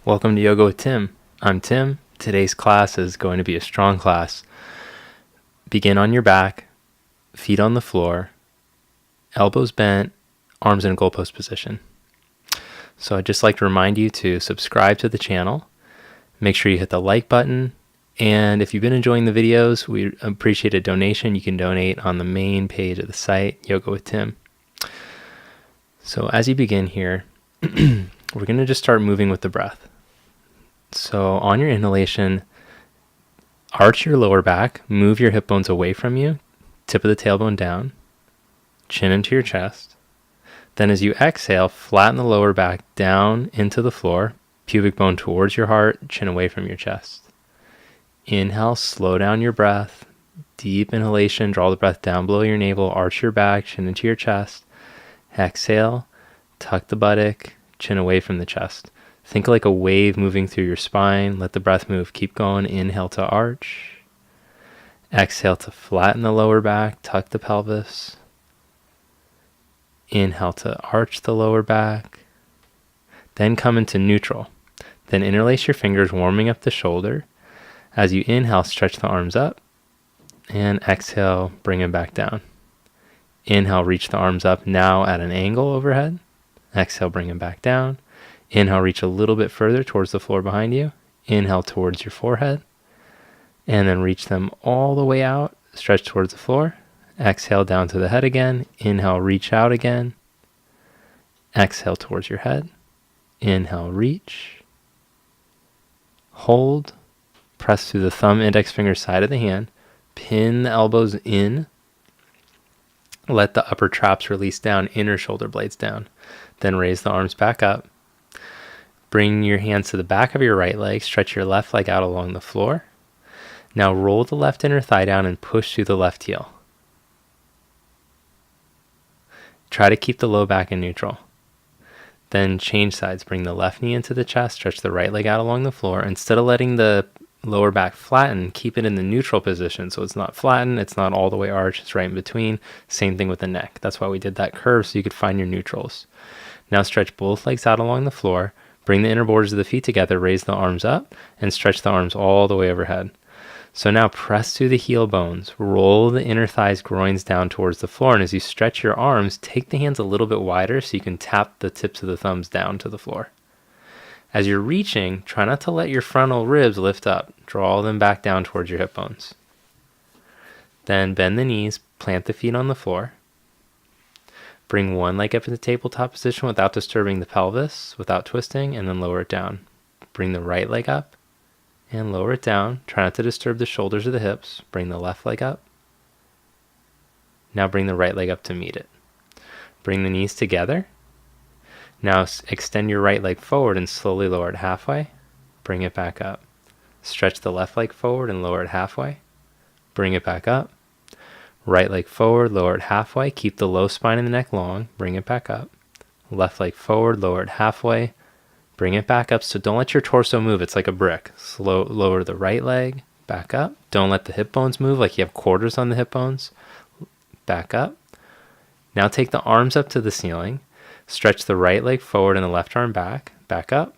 Welcome to Yoga with Tim. I'm Tim. Today's class is going to be a strong class. Begin on your back, feet on the floor, elbows bent, arms in a goalpost position. So I'd just like to remind you to subscribe to the channel. Make sure you hit the like button. And if you've been enjoying the videos, we appreciate a donation. You can donate on the main page of the site, Yoga with Tim. So as you begin here, we're going to just start moving with the breath. So on your inhalation, arch your lower back, move your hip bones away from you, tip of the tailbone down, chin into your chest. Then as you exhale, flatten the lower back down into the floor, pubic bone towards your heart, chin away from your chest. Inhale, slow down your breath, deep inhalation, draw the breath down below your navel, arch your back, chin into your chest. Exhale, tuck the buttock, chin away from the chest. Think like a wave moving through your spine. Let the breath move. Keep going. Inhale to arch. Exhale to flatten the lower back. Tuck the pelvis. Inhale to arch the lower back. Then come into neutral. Then interlace your fingers, warming up the shoulder. As you inhale, stretch the arms up. And exhale, bring them back down. Inhale, reach the arms up now at an angle overhead. Exhale, bring them back down. Inhale, reach a little bit further towards the floor behind you. Inhale towards your forehead. And then reach them all the way out. Stretch towards the floor. Exhale down to the head again. Inhale, reach out again. Exhale towards your head. Inhale, reach. Hold. Press through the thumb, index finger, side of the hand. Pin the elbows in. Let the upper traps release down, inner shoulder blades down. Then raise the arms back up. Bring your hands to the back of your right leg. Stretch your left leg out along the floor. Now roll the left inner thigh down and push through the left heel. Try to keep the low back in neutral. Then change sides. Bring the left knee into the chest. Stretch the right leg out along the floor. Instead of letting the lower back flatten, keep it in the neutral position. So it's not flattened. It's not all the way arched. It's right in between. Same thing with the neck. That's why we did that curve, so you could find your neutrals. Now stretch both legs out along the floor. Bring the inner borders of the feet together, raise the arms up, and stretch the arms all the way overhead. So now press through the heel bones, roll the inner thighs, groins down towards the floor, and as you stretch your arms, take the hands a little bit wider so you can tap the tips of the thumbs down to the floor. As you're reaching, try not to let your frontal ribs lift up. Draw them back down towards your hip bones. Then bend the knees, plant the feet on the floor. Bring one leg up in the tabletop position without disturbing the pelvis, without twisting, and then lower it down. Bring the right leg up and lower it down. Try not to disturb the shoulders or the hips. Bring the left leg up. Now bring the right leg up to meet it. Bring the knees together. Now extend your right leg forward and slowly lower it halfway. Bring it back up. Stretch the left leg forward and lower it halfway. Bring it back up. Right leg forward, lower it halfway. Keep the low spine in the neck long. Bring it back up. Left leg forward, lower it halfway. Bring it back up. So don't let your torso move. It's like a brick. Lower the right leg. Back up. Don't let the hip bones move like you have quarters on the hip bones. Back up. Now take the arms up to the ceiling. Stretch the right leg forward and the left arm back. Back up.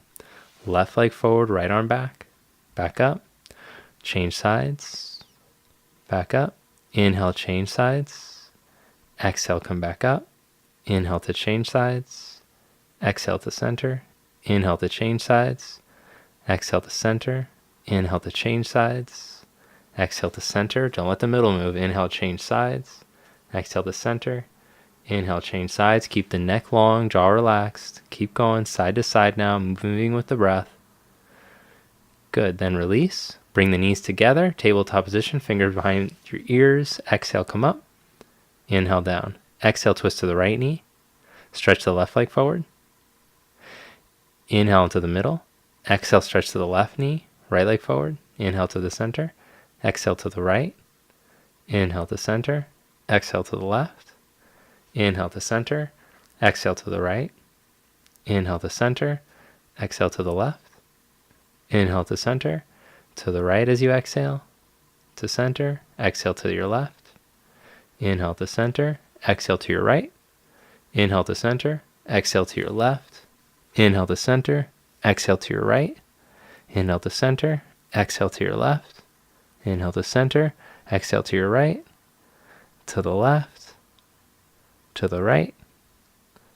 Left leg forward, right arm back. Back up. Change sides. Back up. Inhale, change sides. Exhale, come back up. Inhale to change sides. Exhale to center. Inhale to change sides. Exhale to center. Inhale to change sides. Exhale to center. Don't let the middle move. Inhale, change sides. Exhale to center. Inhale, change sides. Keep the neck long, jaw relaxed. Keep going side to side now, moving with the breath. Good. Then release. Bring the knees together, tabletop position, fingers behind your ears. Exhale, come up. Inhale, down. Exhale, twist to the right knee. Stretch the left leg forward. Inhale into the middle. Exhale, stretch to the left knee. Right leg forward. Inhale to the center. Exhale to the right. Inhale to center. Exhale to the left. Inhale to center. Exhale to the right. Inhale to center. Exhale to the left. Inhale to center. To the right as you exhale, to center, exhale to your left, inhale to center, exhale to your right, inhale to center, exhale to your left, inhale to center, exhale to your right, Inhale to center, exhale to your left. Inhale to center, exhale to your right, to the left, to the right.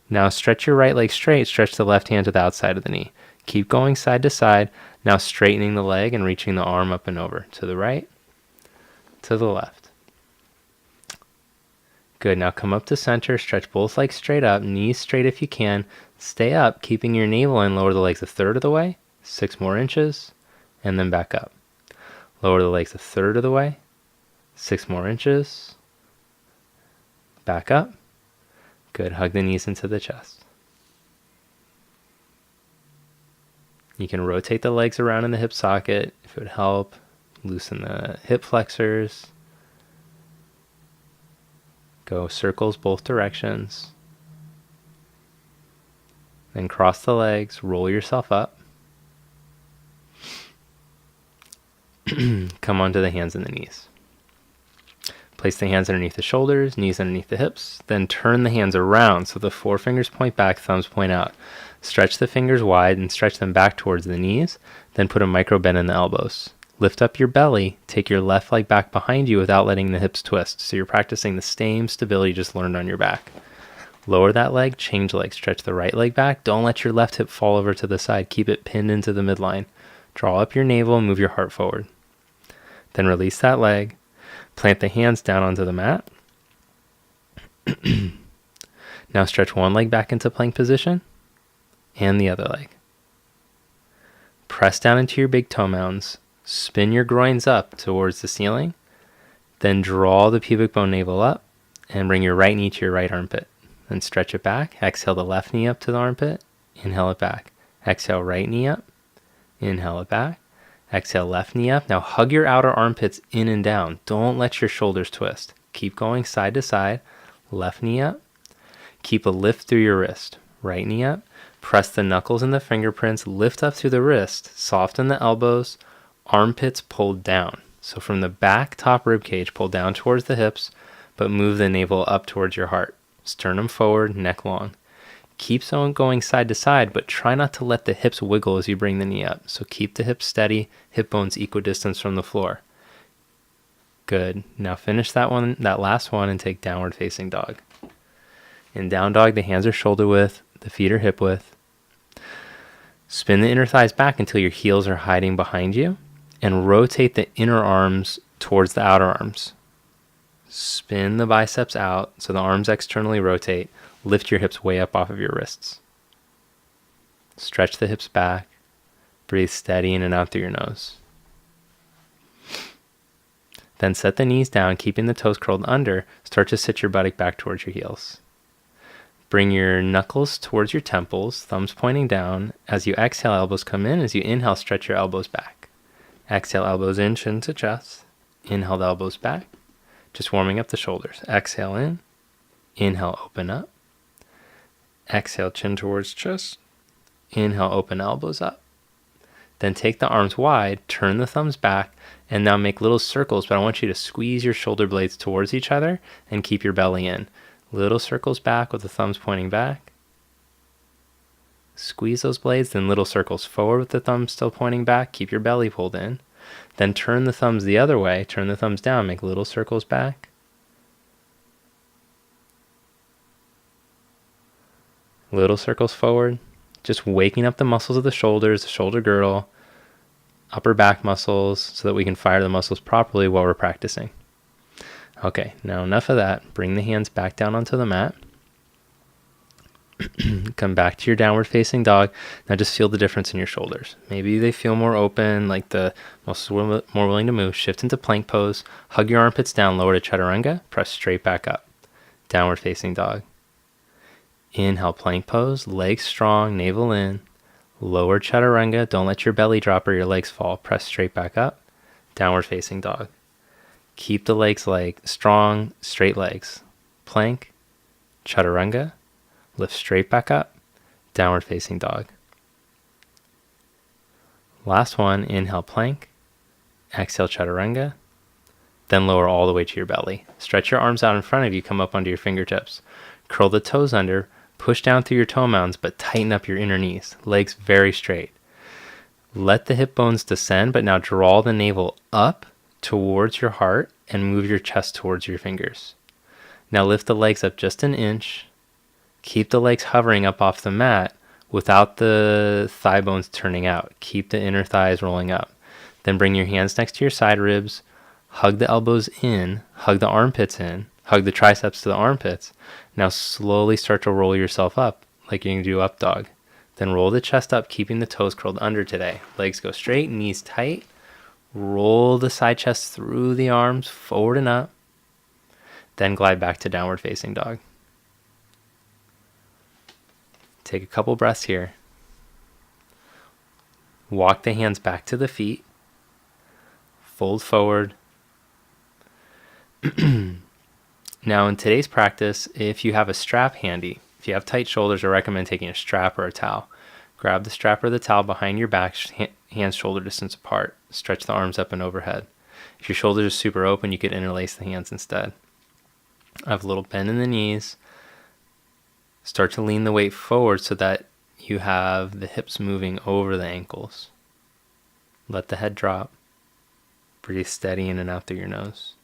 Now stretch your right leg straight, stretch the left hand to the outside of the knee. Keep going side to side, now straightening the leg and reaching the arm up and over, to the right, to the left. Good, now come up to center, stretch both legs straight up, knees straight if you can. Stay up, keeping your navel in, lower the legs a third of the way, 6 more inches, and then back up. Lower the legs a third of the way, 6 more inches, back up. Good, hug the knees into the chest. You can rotate the legs around in the hip socket if it would help. Loosen the hip flexors. Go circles both directions. Then cross the legs, roll yourself up. Come onto the hands and the knees. Place the hands underneath the shoulders, knees underneath the hips. Then turn the hands around so the forefingers point back, thumbs point out. Stretch the fingers wide and stretch them back towards the knees. Then put a micro bend in the elbows. Lift up your belly. Take your left leg back behind you without letting the hips twist. So you're practicing the same stability you just learned on your back. Lower that leg, change leg. Stretch the right leg back. Don't let your left hip fall over to the side. Keep it pinned into the midline. Draw up your navel and move your heart forward. Then release that leg. Plant the hands down onto the mat. Now stretch one leg back into plank position and the other leg. Press down into your big toe mounds. Spin your groins up towards the ceiling. Then draw the pubic bone navel up and bring your right knee to your right armpit. Then stretch it back. Exhale the left knee up to the armpit. Inhale it back. Exhale right knee up. Inhale it back. Exhale left knee up. Now hug your outer armpits in and down. Don't let your shoulders twist. Keep going side to side. Left knee up. Keep a lift through your wrist. Right knee up. Press the knuckles and the fingerprints. Lift up through the wrist. Soften the elbows. Armpits pulled down. So from the back top rib cage, pull down towards the hips, but move the navel up towards your heart. Sternum forward, neck long. Keep going side to side, but try not to let the hips wiggle as you bring the knee up. So keep the hips steady, hip bones equidistant from the floor. Good. Now finish that last one, and take downward facing dog. In down dog, the hands are shoulder width, the feet are hip width. Spin the inner thighs back until your heels are hiding behind you, and rotate the inner arms towards the outer arms. Spin the biceps out so the arms externally rotate. Lift your hips way up off of your wrists. Stretch the hips back. Breathe steady in and out through your nose. Then set the knees down, keeping the toes curled under. Start to sit your buttock back towards your heels. Bring your knuckles towards your temples, thumbs pointing down. As you exhale, elbows come in. As you inhale, stretch your elbows back. Exhale, elbows in, chin to chest. Inhale, the elbows back. Just warming up the shoulders. Exhale in. Inhale, open up. Exhale, chin towards chest. Inhale, open elbows up. Then take the arms wide, turn the thumbs back, and now make little circles, but I want you to squeeze your shoulder blades towards each other and keep your belly in. Little circles back with the thumbs pointing back. Squeeze those blades, then little circles forward with the thumbs still pointing back. Keep your belly pulled in. Then turn the thumbs the other way. Turn the thumbs down. Make little circles back. Little circles forward. Just waking up the muscles of the shoulders, the shoulder girdle, upper back muscles, so that we can fire the muscles properly while we're practicing. Okay, now enough of that. Bring the hands back down onto the mat. Come back to your downward facing dog. Now just feel the difference in your shoulders. Maybe they feel more open, like the muscles more willing to move. Shift into plank pose. Hug your armpits down, lower to chaturanga. Press straight back up. Downward facing dog. Inhale, plank pose. Legs strong, navel in. Lower chaturanga. Don't let your belly drop or your legs fall. Press straight back up. Downward facing dog. Keep the legs strong, straight legs. Plank, chaturanga. Lift straight back up, downward facing dog. Last one, inhale plank, exhale chaturanga, then lower all the way to your belly. Stretch your arms out in front of you, come up onto your fingertips. Curl the toes under, push down through your toe mounds, but tighten up your inner knees. Legs very straight. Let the hip bones descend, but now draw the navel up towards your heart and move your chest towards your fingers. Now lift the legs up just an inch. Keep the legs hovering up off the mat without the thigh bones turning out. Keep the inner thighs rolling up. Then bring your hands next to your side ribs. Hug the elbows in. Hug the armpits in. Hug the triceps to the armpits. Now slowly start to roll yourself up like you're going to do up dog. Then roll the chest up, keeping the toes curled under today. Legs go straight, knees tight. Roll the side chest through the arms, forward and up. Then glide back to downward facing dog. Take a couple breaths here. Walk the hands back to the feet. Fold forward. Now in today's practice, if you have a strap handy, if you have tight shoulders, I recommend taking a strap or a towel. Grab the strap or the towel behind your back, hands shoulder distance apart. Stretch the arms up and overhead. If your shoulders are super open, you could interlace the hands instead. Have a little bend in the knees. Start to lean the weight forward so that you have the hips moving over the ankles. Let the head drop. Breathe steady in and out through your nose.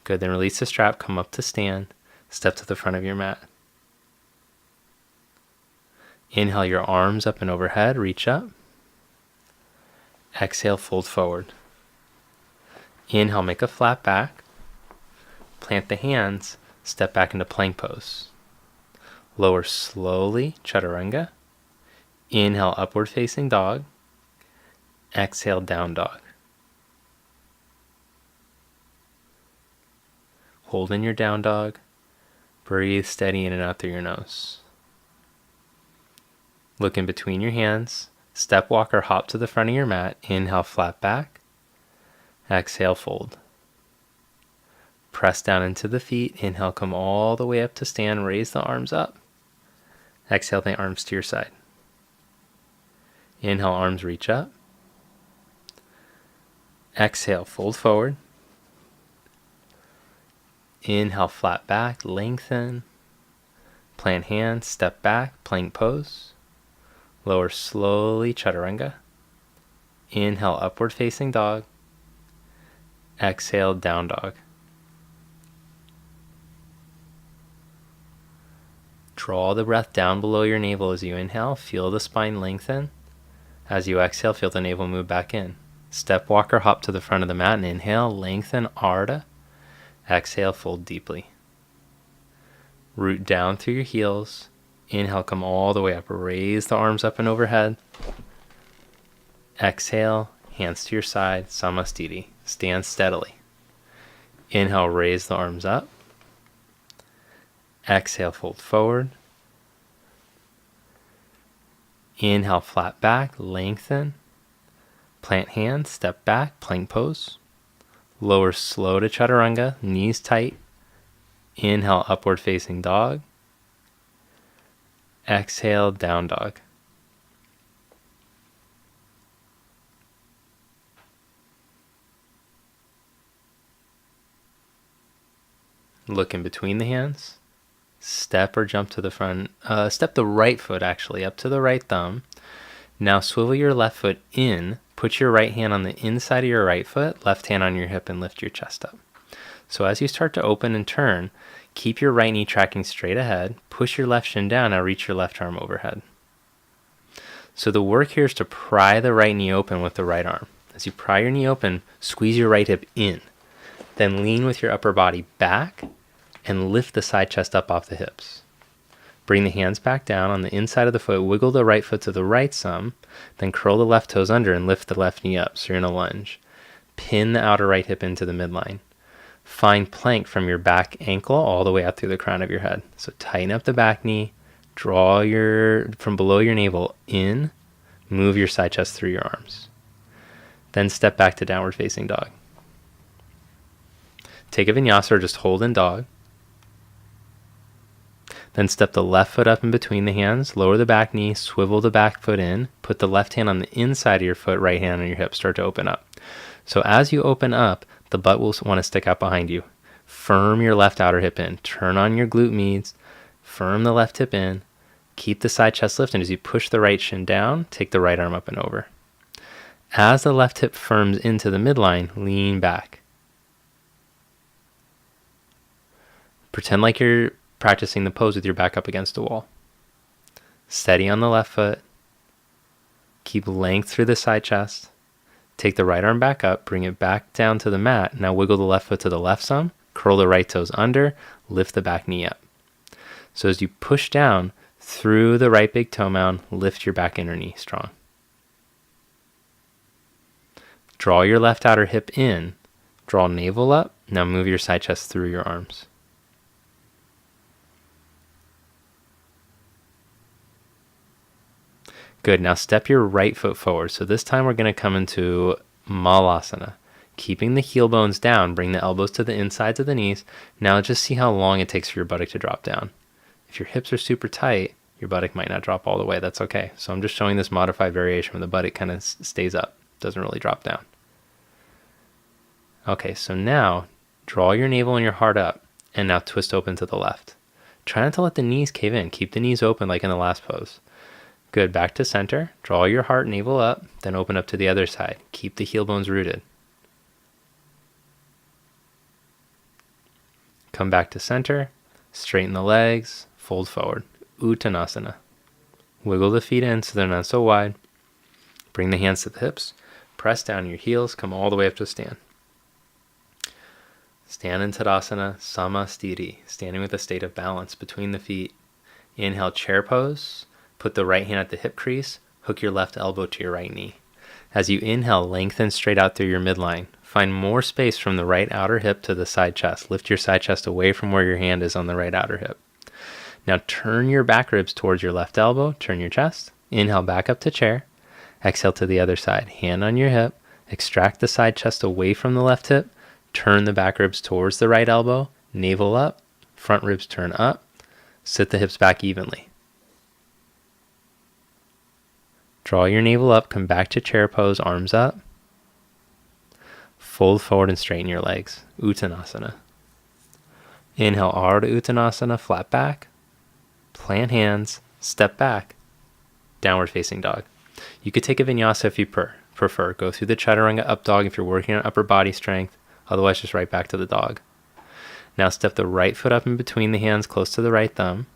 Good, then release the strap, come up to stand, step to the front of your mat. Inhale your arms up and overhead, reach up. Exhale, fold forward. Inhale, make a flat back. Plant the hands, step back into plank pose. Lower slowly, chaturanga. Inhale, upward facing dog. Exhale, down dog. Hold in your down dog. Breathe steady in and out through your nose. Look in between your hands. Step, walk, or hop to the front of your mat. Inhale, flat back. Exhale, fold. Press down into the feet. Inhale, come all the way up to stand. Raise the arms up. Exhale, the arms to your side. Inhale, arms reach up. Exhale, fold forward. Inhale, flat back, lengthen. Plant hands, step back, plank pose. Lower slowly, chaturanga. Inhale, upward facing dog. Exhale, down dog. Draw the breath down below your navel as you inhale. Feel the spine lengthen. As you exhale, feel the navel move back in. Step, walk, or hop to the front of the mat and inhale, lengthen, ardha. Exhale, fold deeply. Root down through your heels. Inhale, come all the way up. Raise the arms up and overhead. Exhale, hands to your side, Samastiti. Stand steadily. Inhale, raise the arms up. Exhale, fold forward. Inhale, flat back, lengthen. Plant hands, step back, plank pose. Lower slow to chaturanga, knees tight. Inhale, upward facing dog. Exhale, down dog. Look in between the hands. Step or jump to the front. Step the right foot actually up to the right thumb. Now swivel your left foot in. Put your right hand on the inside of your right foot, left hand on your hip, and lift your chest up. So as you start to open and turn, keep your right knee tracking straight ahead. Push your left shin down. Now reach your left arm overhead. So the work here is to pry the right knee open with the right arm. As you pry your knee open, squeeze your right hip in. Then lean with your upper body back and lift the side chest up off the hips. Bring the hands back down on the inside of the foot. Wiggle the right foot to the right some. Then curl the left toes under and lift the left knee up. So you're in a lunge. Pin the outer right hip into the midline. Find plank from your back ankle all the way out through the crown of your head. So tighten up the back knee. Draw from below your navel in. Move your side chest through your arms. Then step back to downward facing dog. Take a vinyasa or just hold in dog. Then step the left foot up in between the hands, lower the back knee, swivel the back foot in, put the left hand on the inside of your foot, right hand on your hip, start to open up. So as you open up, the butt will want to stick out behind you. Firm your left outer hip in, turn on your glute meads, firm the left hip in, Keep the side chest lifted. As you push the right shin down, take the right arm up and over. As the left hip firms into the midline, lean back. Pretend like you're practicing the pose with your back up against a wall. Steady on the left foot. Keep length through the side chest. Take the right arm back up, bring it back down to the mat. Now wiggle the left foot to the left some, curl the right toes under, lift the back knee up. So as you push down through the right big toe mound, lift your back inner knee strong. Draw your left outer hip in, draw navel up. Now move your side chest through your arms. Good. Now step your right foot forward. So this time we're going to come into Malasana. Keeping the heel bones down, bring the elbows to the insides of the knees. Now just see how long it takes for your buttock to drop down. If your hips are super tight, your buttock might not drop all the way. That's okay. So I'm just showing this modified variation where the buttock kind of stays up, doesn't really drop down. Okay, so now draw your navel and your heart up, and now twist open to the left. Try not to let the knees cave in. Keep the knees open like in the last pose. Good. Back to center. Draw your heart, navel up, then open up to the other side. Keep the heel bones rooted. Come back to center. Straighten the legs. Fold forward. Uttanasana. Wiggle the feet in so they're not so wide. Bring the hands to the hips. Press down your heels. Come all the way up to a stand. Stand in Tadasana, Samastiti, standing with a state of balance between the feet. Inhale, chair pose. Put the right hand at the hip crease. Hook your left elbow to your right knee. As you inhale, lengthen straight out through your midline. Find more space from the right outer hip to the side chest. Lift your side chest away from where your hand is on the right outer hip. Now turn your back ribs towards your left elbow. Turn your chest. Inhale, back up to chair. Exhale to the other side. Hand on your hip. Extract the side chest away from the left hip. Turn the back ribs towards the right elbow. Navel up. Front ribs turn up. Sit the hips back evenly. Draw your navel up, come back to chair pose, arms up. Fold forward and straighten your legs. Uttanasana. Inhale, Ardha Uttanasana, flat back. Plant hands, step back. Downward facing dog. You could take a vinyasa if you prefer. Go through the chaturanga up dog if you're working on upper body strength. Otherwise, just right back to the dog. Now step the right foot up in between the hands, close to the right thumb.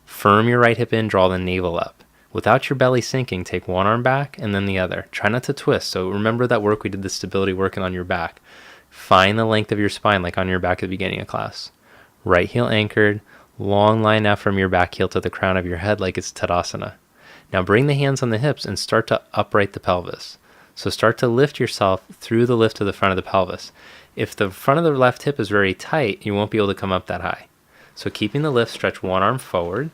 Firm your right hip in, draw the navel up. Without your belly sinking, take one arm back and then the other. Try not to twist. So remember that work we did, the stability working on your back. Find the length of your spine like on your back at the beginning of class. Right heel anchored, long line out from your back heel to the crown of your head like it's Tadasana. Now bring the hands on the hips and start to upright the pelvis. So start to lift yourself through the lift to the front of the pelvis. If the front of the left hip is very tight, you won't be able to come up that high. So keeping the lift, stretch one arm forward.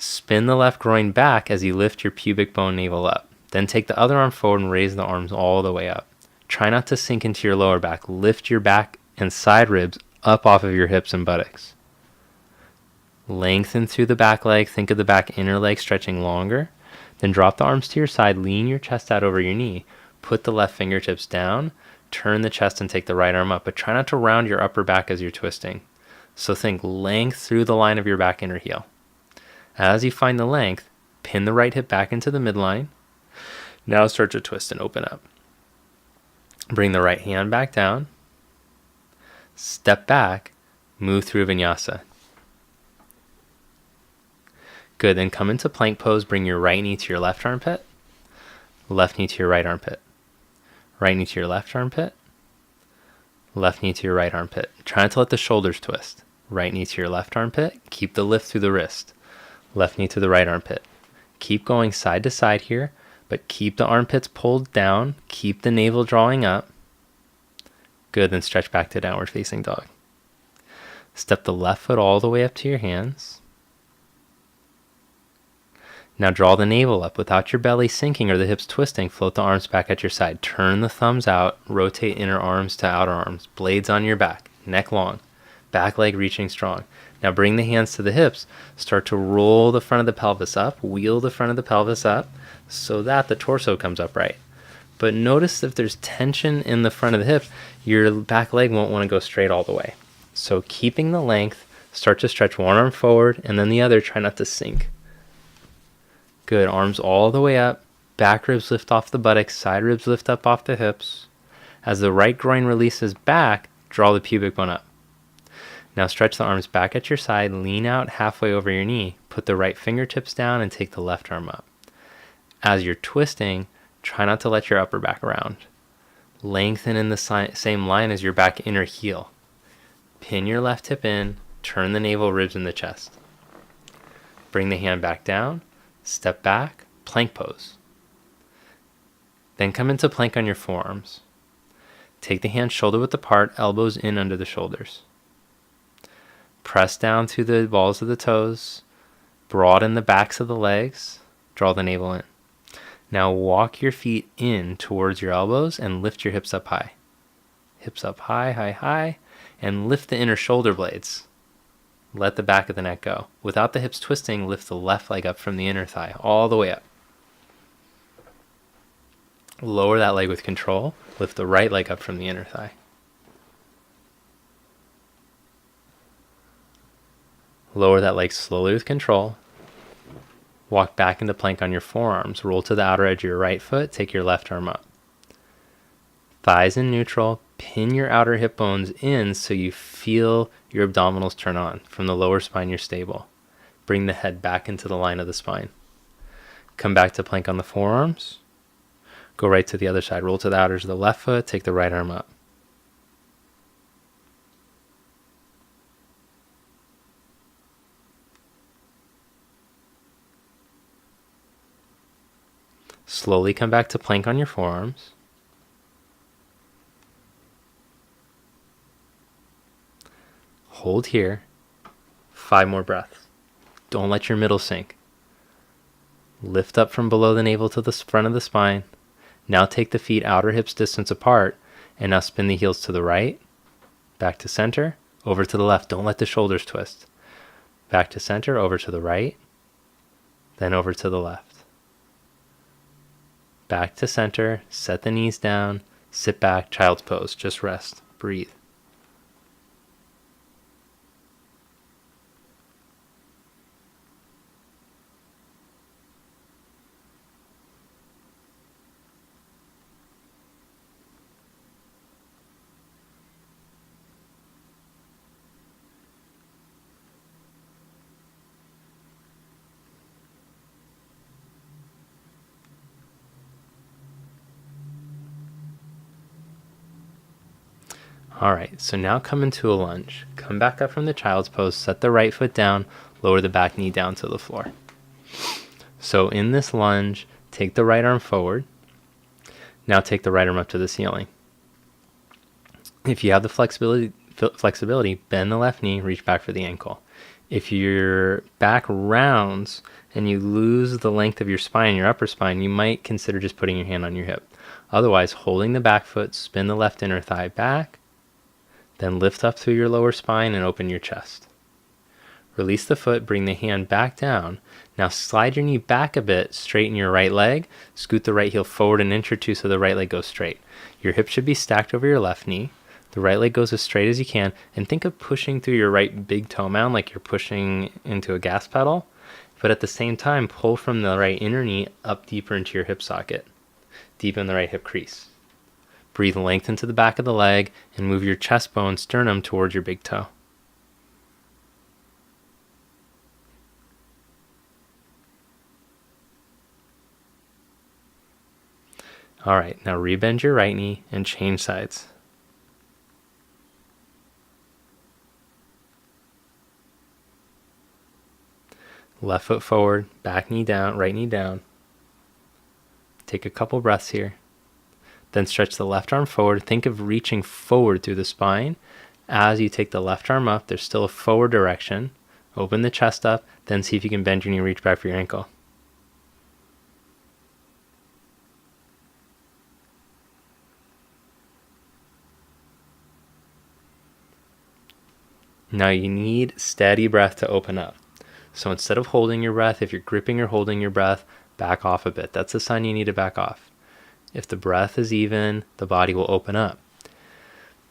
Spin the left groin back as you lift your pubic bone navel up. Then take the other arm forward and raise the arms all the way up. Try not to sink into your lower back. Lift your back and side ribs up off of your hips and buttocks. Lengthen through the back leg. Think of the back inner leg stretching longer. Then drop the arms to your side. Lean your chest out over your knee. Put the left fingertips down. Turn the chest and take the right arm up. But try not to round your upper back as you're twisting. So think length through the line of your back inner heel. As you find the length, pin the right hip back into the midline. Now start to twist and open up. Bring the right hand back down. Step back, move through vinyasa. Good, then come into plank pose. Bring your right knee to your left armpit. Left knee to your right armpit. Right knee to your left armpit. Left knee to your right armpit. Try not to let the shoulders twist. Right knee to your left armpit. Keep the lift through the wrist. Left knee to the right armpit. Keep going side to side here, but keep the armpits pulled down. Keep the navel drawing up. Good, then stretch back to downward facing dog. Step the left foot all the way up to your hands. Now draw the navel up without your belly sinking or the hips twisting. Float the arms back at your side. Turn the thumbs out. Rotate inner arms to outer arms. Blades on your back. Neck long. Back leg reaching strong. Now bring the hands to the hips. Start to roll the front of the pelvis up. Wheel the front of the pelvis up so that the torso comes upright. But notice if there's tension in the front of the hip, your back leg won't want to go straight all the way. So keeping the length, start to stretch one arm forward and then the other. Try not to sink. Good. Arms all the way up. Back ribs lift off the buttocks. Side ribs lift up off the hips. As the right groin releases back, draw the pubic bone up. Now stretch the arms back at your side. Lean out halfway over your knee. Put the right fingertips down and take the left arm up. As you're twisting, try not to let your upper back round. Lengthen in the same line as your back inner heel. Pin your left hip in. Turn the navel, ribs in the chest. Bring the hand back down. Step back. Plank pose. Then come into plank on your forearms. Take the hands shoulder width apart, elbows in under the shoulders. Press down to the balls of the toes. Broaden the backs of the legs. Draw the navel in. Now walk your feet in towards your elbows and lift your hips up high. Hips up high, high, high. And lift the inner shoulder blades. Let the back of the neck go. Without the hips twisting, lift the left leg up from the inner thigh, all the way up. Lower that leg with control. Lift the right leg up from the inner thigh. Lower that leg slowly with control. Walk back into plank on your forearms. Roll to the outer edge of your right foot. Take your left arm up. Thighs in neutral. Pin your outer hip bones in so you feel your abdominals turn on. From the lower spine, you're stable. Bring the head back into the line of the spine. Come back to plank on the forearms. Go right to the other side. Roll to the outer edge of the left foot. Take the right arm up. Slowly come back to plank on your forearms. Hold here. 5 more breaths. Don't let your middle sink. Lift up from below the navel to the front of the spine. Now take the feet outer hips distance apart, and now spin the heels to the right, back to center, over to the left. Don't let the shoulders twist. Back to center, over to the right, then over to the left. Back to center, set the knees down, sit back, child's pose, just rest, breathe. All right, so now come into a lunge. Come back up from the child's pose, set the right foot down, lower the back knee down to the floor. So in this lunge, take the right arm forward. Now take the right arm up to the ceiling. If you have the flexibility, bend the left knee, reach back for the ankle. If your back rounds and you lose the length of your spine, your upper spine, you might consider just putting your hand on your hip. Otherwise, holding the back foot, spin the left inner thigh back, then lift up through your lower spine and open your chest. Release the foot, bring the hand back down. Now slide your knee back a bit, straighten your right leg, scoot the right heel forward an inch or two so the right leg goes straight. Your hips should be stacked over your left knee. The right leg goes as straight as you can, and think of pushing through your right big toe mound like you're pushing into a gas pedal, but at the same time, pull from the right inner knee up deeper into your hip socket. Deepen the right hip crease. Breathe length into the back of the leg and move your chest bone, sternum towards your big toe. All right, now rebend your right knee and change sides. Left foot forward, back knee down, right knee down. Take a couple breaths here. Then stretch the left arm forward. Think of reaching forward through the spine. As you take the left arm up, there's still a forward direction. Open the chest up, then see if you can bend your knee, reach back for your ankle. Now you need steady breath to open up. So instead of holding your breath, if you're gripping or holding your breath, back off a bit. That's a sign you need to back off. If the breath is even, the body will open up.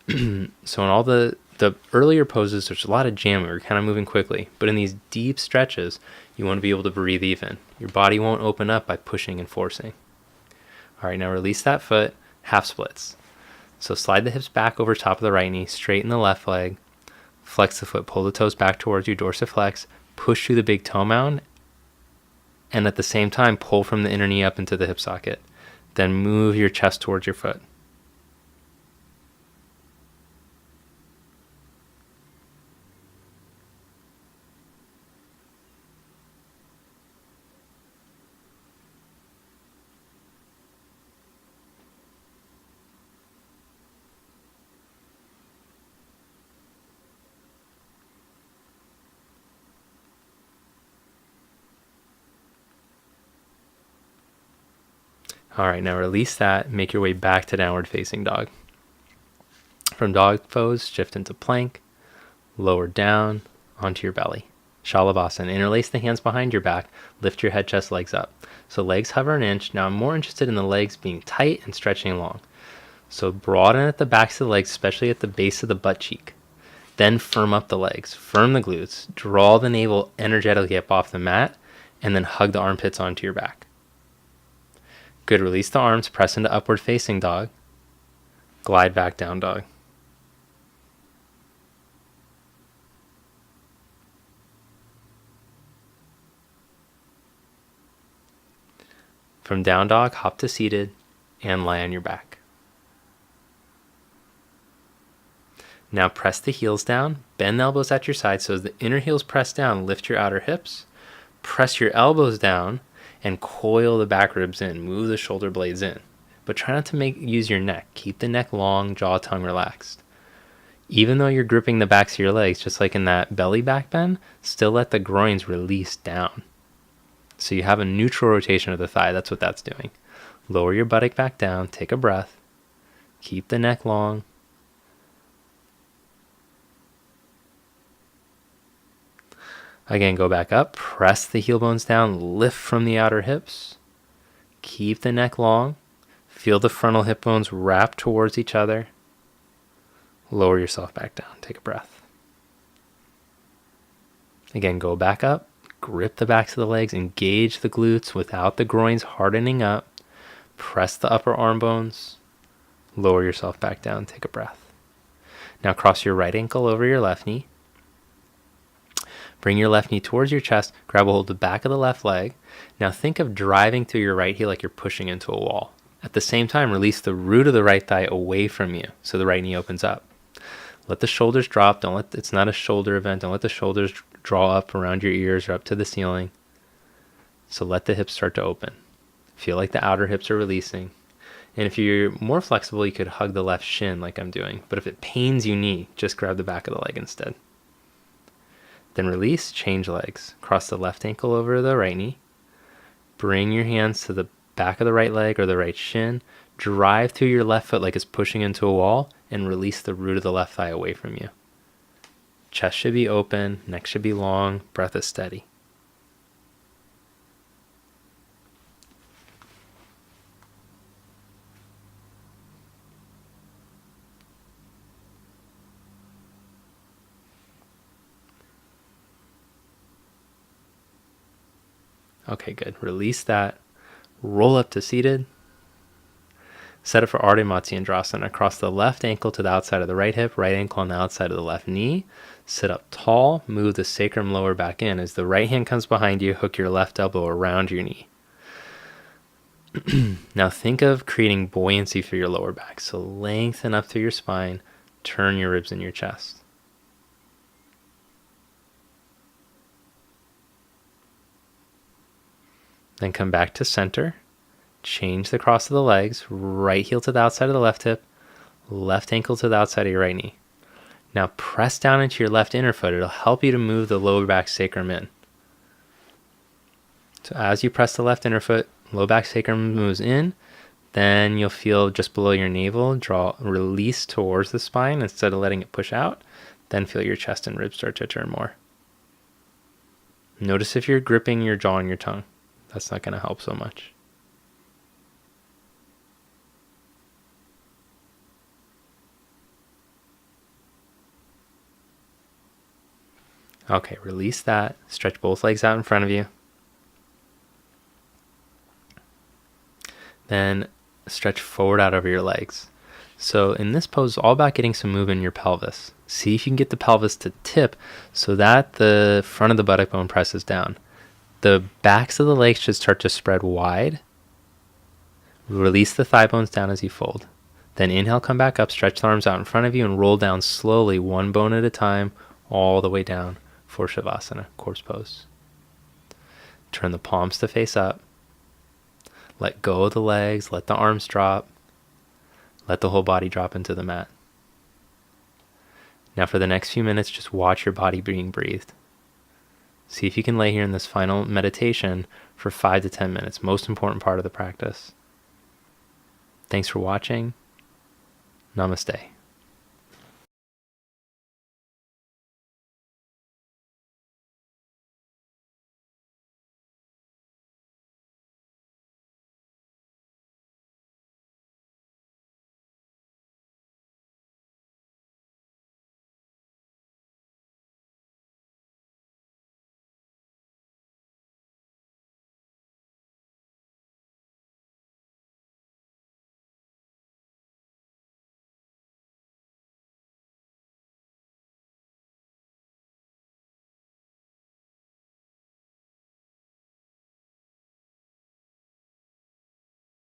So in all the The earlier poses, there's a lot of jam. We're kind of moving quickly. But in these deep stretches, you want to be able to breathe even. Your body won't open up by pushing and forcing. All right, now release that foot, half splits. So slide the hips back over top of the right knee, straighten the left leg, flex the foot, pull the toes back towards you, dorsiflex, push through the big toe mound, and at the same time, pull from the inner knee up into the hip socket. Then move your chest towards your foot. All right, now release that. Make your way back to downward facing dog. From dog pose, shift into plank, lower down onto your belly. Shalabhasana. Interlace the hands behind your back. Lift your head, chest, legs up. So legs hover an inch. Now I'm more interested in the legs being tight and stretching long. So broaden at the backs of the legs, especially at the base of the butt cheek. Then firm up the legs. Firm the glutes. Draw the navel energetically up off the mat. And then hug the armpits onto your back. Good. Release the arms. Press into upward facing dog. Glide back down dog. From down dog, hop to seated and lie on your back. Now press the heels down, bend the elbows at your side so as the inner heels press down, lift your outer hips, press your elbows down and coil the back ribs in, move the shoulder blades in. But try not to use your neck. Keep the neck long, jaw, tongue relaxed. Even though you're gripping the backs of your legs, just like in that belly back bend, still let the groins release down. So you have a neutral rotation of the thigh. That's what that's doing. Lower your buttock back down. Take a breath. Keep the neck long. Again, go back up. Press the heel bones down. Lift from the outer hips. Keep the neck long. Feel the frontal hip bones wrap towards each other. Lower yourself back down. Take a breath. Again, go back up. Grip the backs of the legs, engage the glutes without the groins hardening up. Press the upper arm bones. Lower yourself back down. Take a breath. Now cross your right ankle over your left knee. Bring your left knee towards your chest. Grab a hold of the back of the left leg. Now think of driving through your right heel like you're pushing into a wall. At the same time, release the root of the right thigh away from you so the right knee opens up. Let the shoulders drop. It's not a shoulder event. Don't let the shoulders draw up around your ears or up to the ceiling. So let the hips start to open. Feel like the outer hips are releasing. And if you're more flexible, you could hug the left shin like I'm doing. But if it pains your knee, just grab the back of the leg instead. Then release, change legs. Cross the left ankle over the right knee. Bring your hands to the back of the right leg or the right shin. Drive through your left foot like it's pushing into a wall and release the root of the left thigh away from you. Chest should be open, neck should be long, breath is steady. Okay, good. Release that. Roll up to seated. Set it for Ardha Matsyendrasana. Cross the left ankle to the outside of the right hip, right ankle on the outside of the left knee. Sit up tall, move the sacrum lower back in. As the right hand comes behind you, hook your left elbow around your knee. Now think of creating buoyancy for your lower back. So lengthen up through your spine, turn your ribs in your chest. Then come back to center. Change the cross of the legs, right heel to the outside of the left hip, left ankle to the outside of your right knee. Now press down into your left inner foot. It'll help you to move the lower back sacrum in. So as you press the left inner foot, low back sacrum moves in, then you'll feel just below your navel, release towards the spine instead of letting it push out. Then feel your chest and ribs start to turn more. Notice if you're gripping your jaw and your tongue. That's not going to help so much. Okay, release that. Stretch both legs out in front of you. Then stretch forward out over your legs. So in this pose, it's all about getting some movement in your pelvis. See if you can get the pelvis to tip so that the front of the buttock bone presses down. The backs of the legs should start to spread wide. Release the thigh bones down as you fold. Then inhale, come back up, stretch the arms out in front of you, and roll down slowly, one bone at a time, all the way down for Shavasana, corpse pose. Turn the palms to face up. Let go of the legs, let the arms drop. Let the whole body drop into the mat. Now for the next few minutes, just watch your body being breathed. See if you can lay here in this final meditation for 5 to 10 minutes. Most important part of the practice. Thanks for watching. Namaste.